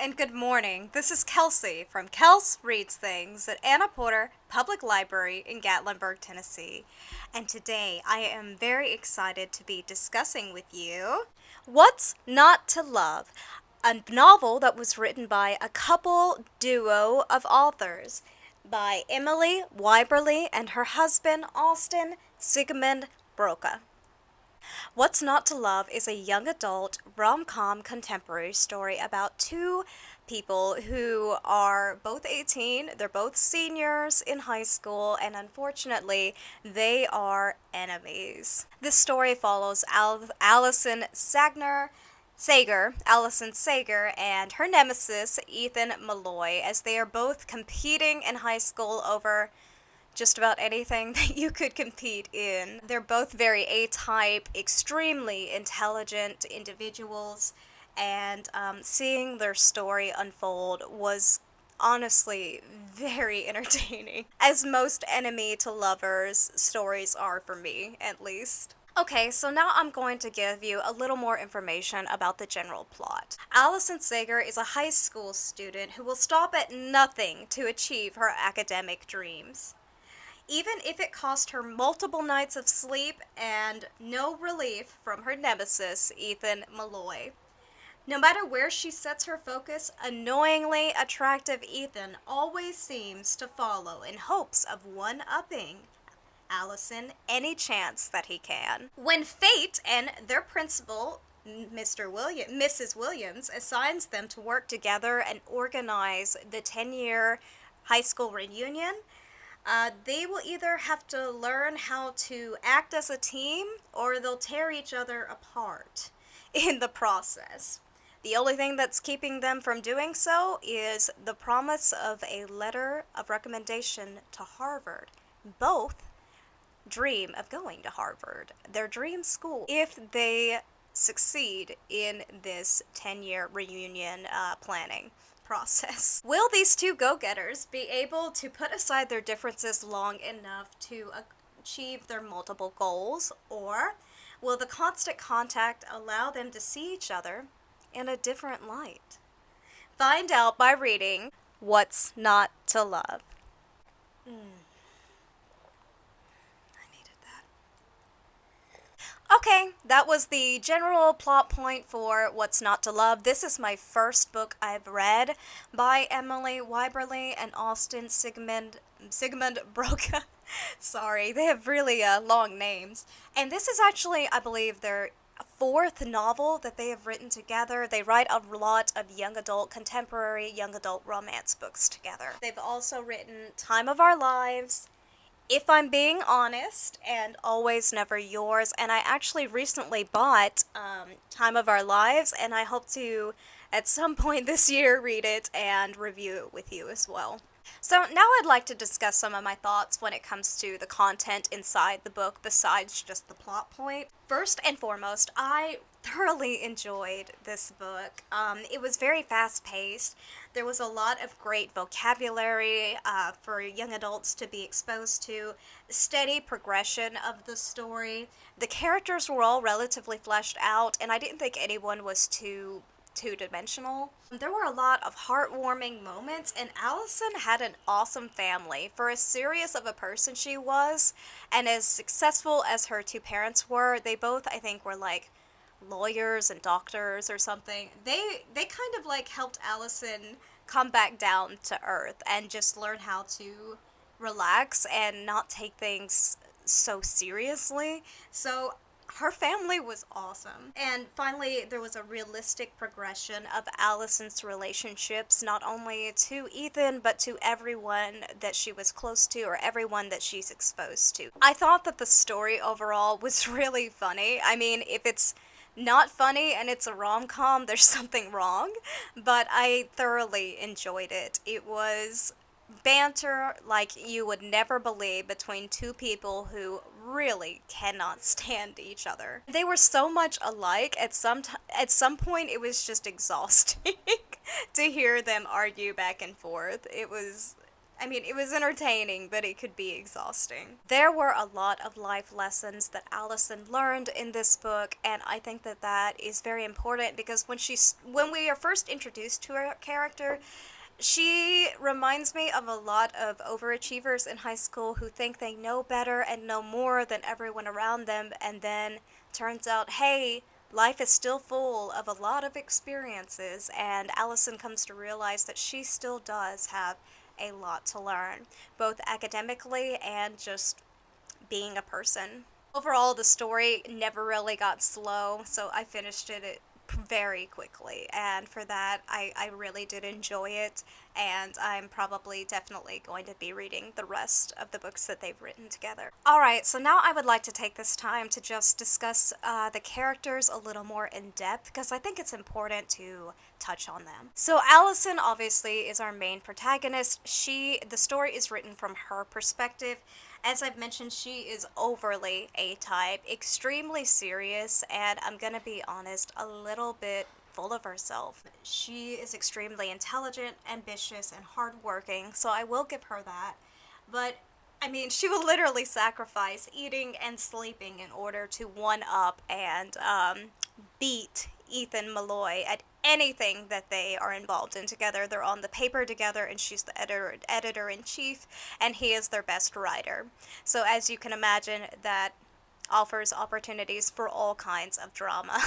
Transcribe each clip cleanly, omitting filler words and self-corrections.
and good morning. This is Kelsey from Kels Reads Things at Anna Porter Public Library in Gatlinburg, Tennessee. And today I am very excited to be discussing with you What's Not to Love, a novel that was written by a couple duo of authors by Emily Wyberly and her husband Austin Sigmund Broca. What's Not to Love is a young adult rom-com contemporary story about two people who are both 18, they're both seniors in high school, and unfortunately, they are enemies. This story follows Allison Sager, and her nemesis, Ethan Malloy, as they are both competing in high school over just about anything that you could compete in. They're both very A-type, extremely intelligent individuals, and seeing their story unfold was honestly very entertaining, as most enemy to lovers stories are for me, at least. Okay, so now I'm going to give you a little more information about the general plot. Allison Sager is a high school student who will stop at nothing to achieve her academic dreams, even if it cost her multiple nights of sleep and no relief from her nemesis, Ethan Malloy. No matter where she sets her focus, annoyingly attractive Ethan always seems to follow in hopes of one-upping Allison any chance that he can. When fate and their principal, Mrs. Williams, assigns them to work together and organize the 10-year high school reunion, they will either have to learn how to act as a team or they'll tear each other apart in the process. The only thing that's keeping them from doing so is the promise of a letter of recommendation to Harvard. Both dream of going to Harvard, their dream school, if they succeed in this 10-year reunion planning process. Will these two go-getters be able to put aside their differences long enough to achieve their multiple goals, or will the constant contact allow them to see each other in a different light? Find out by reading What's Not to Love. Okay, that was the general plot point for What's Not to Love. This is my first book I've read by Emily Wyberly and Austin Sigmund Broca. Sorry, they have really long names. And this is actually, I believe, their fourth novel that they have written together. They write a lot of young adult contemporary, young adult romance books together. They've also written Time of Our Lives, If I'm Being Honest, and Always Never Yours, and I actually recently bought Time of Our Lives, and I hope to, at some point this year, read it and review it with you as well. So now I'd like to discuss some of my thoughts when it comes to the content inside the book besides just the plot point. First and foremost, I thoroughly enjoyed this book. It was very fast-paced. There was a lot of great vocabulary for young adults to be exposed to, steady progression of the story. The characters were all relatively fleshed out, and I didn't think anyone was too two-dimensional. There were a lot of heartwarming moments, and Allison had an awesome family. For as serious of a person she was, and as successful as her two parents were, they both, I think, were like lawyers and doctors or something. They kind of like helped Allison come back down to earth and just learn how to relax and not take things so seriously. So her family was awesome. And finally, there was a realistic progression of Allison's relationships, not only to Ethan, but to everyone that she was close to or everyone that she's exposed to. I thought that the story overall was really funny. I mean, if it's not funny and it's a rom-com, there's something wrong, but I thoroughly enjoyed it. It was banter like you would never believe between two people who really cannot stand each other. They were so much alike, at some point it was just exhausting to hear them argue back and forth. It was I mean, it was entertaining, but it could be exhausting. There were a lot of life lessons that Allison learned in this book, and I think that that is very important because when we are first introduced to her character, she reminds me of a lot of overachievers in high school who think they know better and know more than everyone around them, and then turns out, hey, life is still full of a lot of experiences, and Allison comes to realize that she still does have a lot to learn, both academically and just being a person. Overall, the story never really got slow, so I finished it very quickly, and for that, I really did enjoy it, and I'm probably definitely going to be reading the rest of the books that they've written together. Alright, so now I would like to take this time to just discuss the characters a little more in depth, because I think it's important to touch on them. So Allison obviously is our main protagonist. The story is written from her perspective. As I've mentioned, she is overly A-type, extremely serious, and I'm gonna be honest, a little bit full of herself. She is extremely intelligent, ambitious, and hardworking, so I will give her that. But, I mean, she will literally sacrifice eating and sleeping in order to one-up and beat Ethan Malloy at anything that they are involved in together. They're on the paper together, and she's the editor-in-chief, and he is their best writer. So as you can imagine, that offers opportunities for all kinds of drama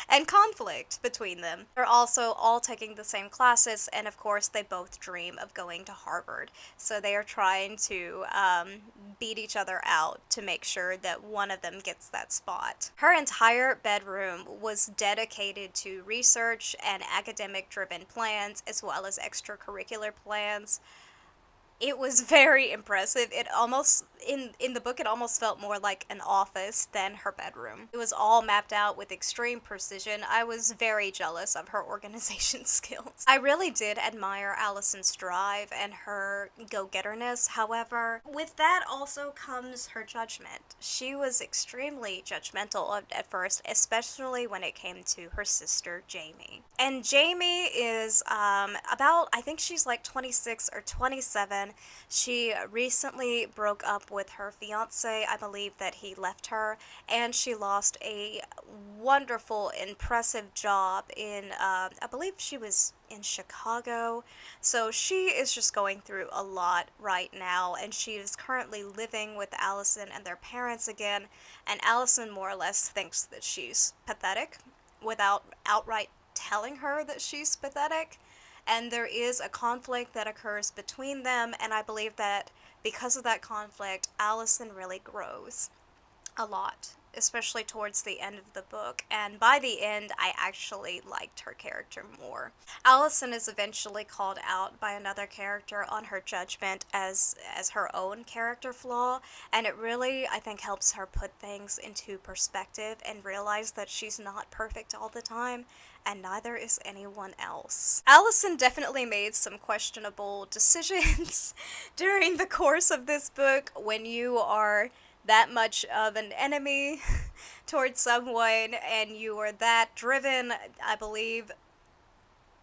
and conflict between them. They're also all taking the same classes, and of course they both dream of going to Harvard. So they are trying to beat each other out to make sure that one of them gets that spot. Her entire bedroom was dedicated to research and academic-driven plans, as well as extracurricular plans. It was very impressive. It almost, in the book, it almost felt more like an office than her bedroom. It was all mapped out with extreme precision. I was very jealous of her organization skills. I really did admire Allison's drive and her go-getterness. However, with that also comes her judgment. She was extremely judgmental at first, especially when it came to her sister, Jamie. And Jamie is about, I think she's like 26 or 27. She recently broke up with her fiance. I believe that he left her, and she lost a wonderful, impressive job in, I believe she was in Chicago. So she is just going through a lot right now, and she is currently living with Allison and their parents again, and Allison more or less thinks that she's pathetic without outright telling her that she's pathetic. And there is a conflict that occurs between them, and I believe that because of that conflict, Allison really grows a lot, especially towards the end of the book, and by the end, I actually liked her character more. Allison is eventually called out by another character on her judgment as her own character flaw, and it really, I think, helps her put things into perspective and realize that she's not perfect all the time, and neither is anyone else. Allison definitely made some questionable decisions during the course of this book. When you are that much of an enemy towards someone and you are that driven, I believe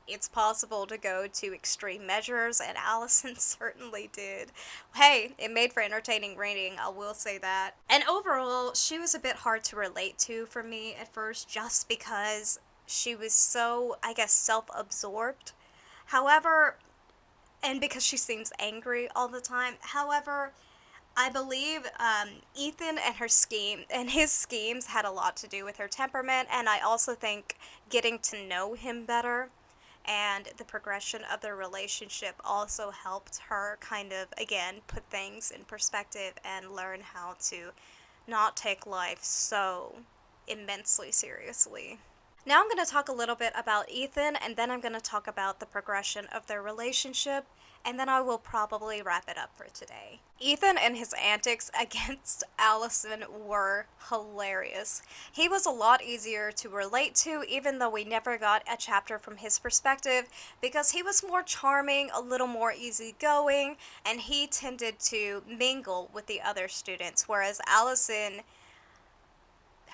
it's possible to go to extreme measures, and Allison certainly did. Hey, it made for entertaining reading, I will say that. And overall, she was a bit hard to relate to for me at first, just because she was so, I guess, self-absorbed. However, and because she seems angry all the time. However, I believe Ethan and his schemes had a lot to do with her temperament, and I also think getting to know him better and the progression of their relationship also helped her kind of, again, put things in perspective and learn how to not take life so immensely seriously. Now I'm going to talk a little bit about Ethan, and then I'm going to talk about the progression of their relationship, and then I will probably wrap it up for today. Ethan and his antics against Allison were hilarious. He was a lot easier to relate to, even though we never got a chapter from his perspective, because he was more charming, a little more easygoing, and he tended to mingle with the other students, whereas Allison,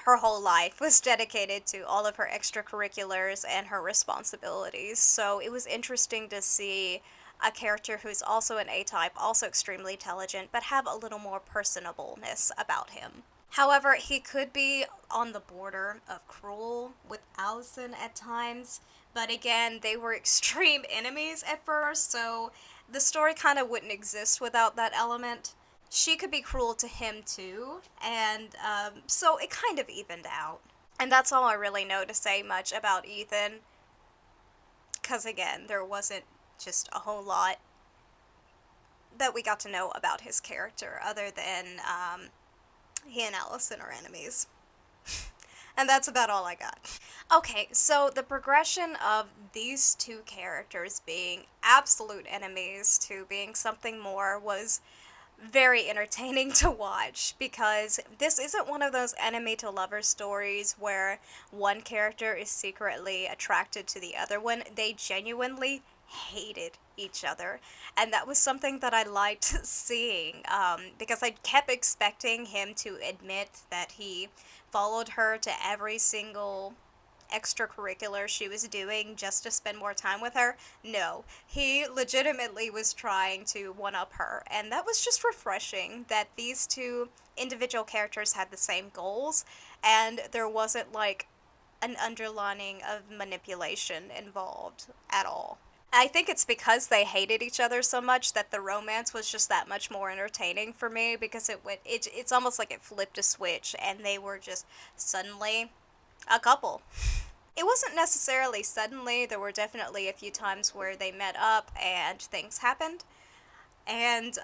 her whole life was dedicated to all of her extracurriculars and her responsibilities. So it was interesting to see a character who's also an A-type, also extremely intelligent, but have a little more personableness about him. However, he could be on the border of cruel with Allison at times, but again, they were extreme enemies at first, so the story kind of wouldn't exist without that element. She could be cruel to him too, and so it kind of evened out. And that's all I really know to say much about Ethan, because again, there wasn't just a whole lot that we got to know about his character other than he and Allison are enemies. And that's about all I got. Okay, so the progression of these two characters being absolute enemies to being something more was very entertaining to watch, because this isn't one of those enemy to lover stories where one character is secretly attracted to the other one. They genuinely hated each other, and that was something that I liked seeing, because I kept expecting him to admit that he followed her to every single extracurricular she was doing just to spend more time with her. No, he legitimately was trying to one-up her, and that was just refreshing that these two individual characters had the same goals, and there wasn't like an underlining of manipulation involved at all. I think it's because they hated each other so much that the romance was just that much more entertaining for me, because it's almost like it flipped a switch and they were just suddenly a couple. It wasn't necessarily suddenly. There were definitely a few times where they met up and things happened. And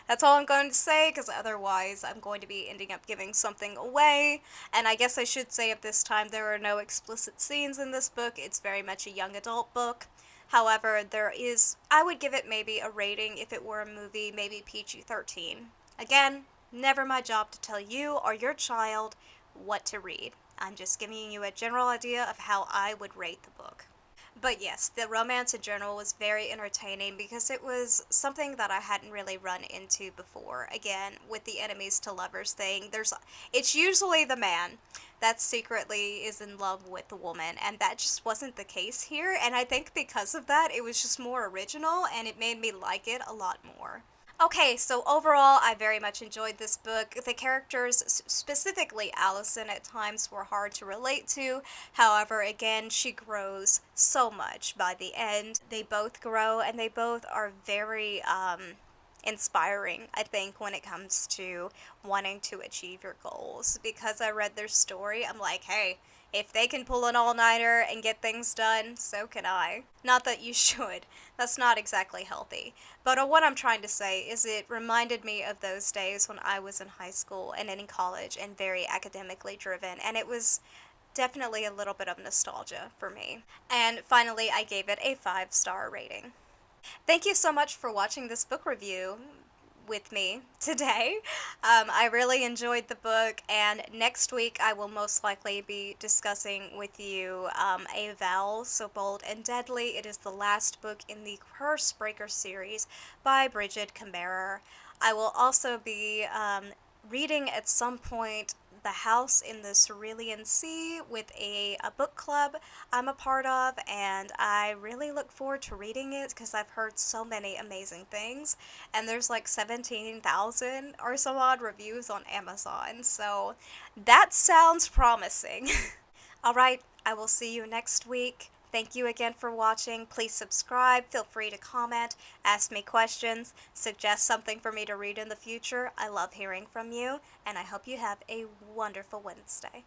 that's all I'm going to say, because otherwise I'm going to be ending up giving something away. And I guess I should say at this time there are no explicit scenes in this book. It's very much a young adult book. However, I would give it maybe a rating if it were a movie, maybe PG-13. Again, never my job to tell you or your child what to read. I'm just giving you a general idea of how I would rate the book. But yes, the romance in general was very entertaining because it was something that I hadn't really run into before. Again, with the enemies to lovers thing, it's usually the man that secretly is in love with the woman, and that just wasn't the case here, and I think because of that, it was just more original, and it made me like it a lot more. Okay, so overall, I very much enjoyed this book. The characters, specifically Allison, at times were hard to relate to. However, again, she grows so much by the end. They both grow, and they both are very inspiring, I think, when it comes to wanting to achieve your goals. Because I read their story, I'm like, hey, if they can pull an all-nighter and get things done, so can I. Not that you should. That's not exactly healthy. But what I'm trying to say is it reminded me of those days when I was in high school and in college and very academically driven, and it was definitely a little bit of nostalgia for me. And finally, I gave it a 5-star rating. Thank you so much for watching this book review with me today. I really enjoyed the book, and next week I will most likely be discussing with you A Vow So Bold and Deadly. It is the last book in the Curse Breaker series by Bridget Camberer. I will also be reading at some point The House in the Cerulean Sea with a book club I'm a part of, and I really look forward to reading it because I've heard so many amazing things, and there's like 17,000 or so odd reviews on Amazon, so that sounds promising. Alright, I will see you next week. Thank you again for watching. Please subscribe, feel free to comment, ask me questions, suggest something for me to read in the future. I love hearing from you, and I hope you have a wonderful Wednesday.